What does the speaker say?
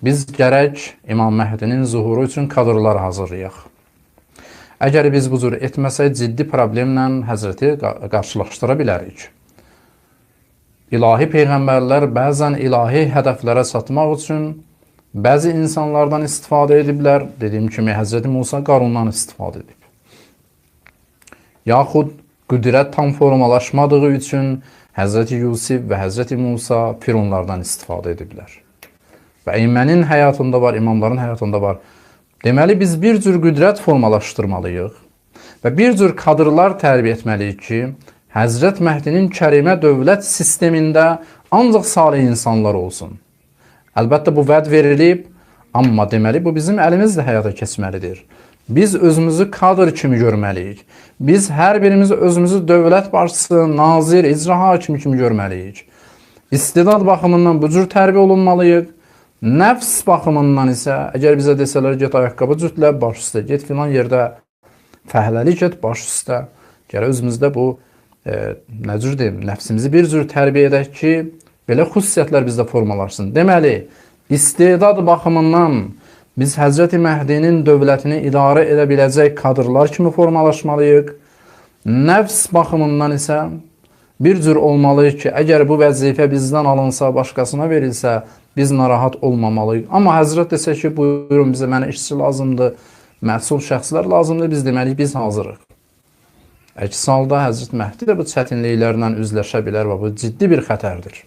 biz gərək İmam Məhdinin zuhuru üçün kadrlar hazırlayaq. Əgər biz bu cür etməsək, ciddi problemlə Həzrəti qarşılaşdıra bilərik. İlahi peyğəmbərlər bəzən ilahi hədəflərə çatmaq üçün bəzi insanlardan istifadə ediblər. Dediyim kimi, Həzrəti Musa Qarundan istifadə edib. Yaxud qüdrət tam formalaşmadığı üçün Həzrəti Yusif və Həzrəti Musa fironlardan istifadə ediblər. Və əymənin həyatında var, imamların həyatında var. Deməli, biz bir cür qüdrət formalaşdırmalıyıq və bir cür kadrlar tərbiyə etməliyik ki, Həzrət Məhdinin kərimə dövlət sistemində ancaq salih insanlar olsun. Əlbəttə, bu vəd verilib, amma deməli, bu bizim əlimizlə həyata keçməlidir. Biz özümüzü kadr kimi görməliyik. Biz hər birimiz özümüzü dövlət başçısı, nazir, icra hakimi kimi görməliyik. İstedad baxımından bu cür tərbiyə olunmalıyıq. Nəfs baxımından isə, əgər bizə desələr, get ayaqqabı cütlə, baş üstə, get filan yerdə fəhləlik et, baş üstə. Gələ özümüzdə bu, nə cür deyim, nəfsimizi bir cür tərbiyə edək ki, belə xüsusiyyətlər bizdə formalaşsın. Deməli, istedad baxımından biz Həzrəti Məhdinin dövlətini idarə edə biləcək kadrlar kimi formalaşmalıyıq. Nəfs baxımından isə bir cür olmalıyıq ki, əgər bu vəzifə bizdən alınsa, başqasına verilsə, biz narahat olmamalıyıq. Amma Həzrət desə ki, buyurun bizə, mənə işçi lazımdır, məsul şəxslər lazımdır, biz deməliyik, biz hazırıq. Əks halda Həzrət Məhdi də bu çətinliklərlə üzləşə bilər və bu ciddi bir xətərdir.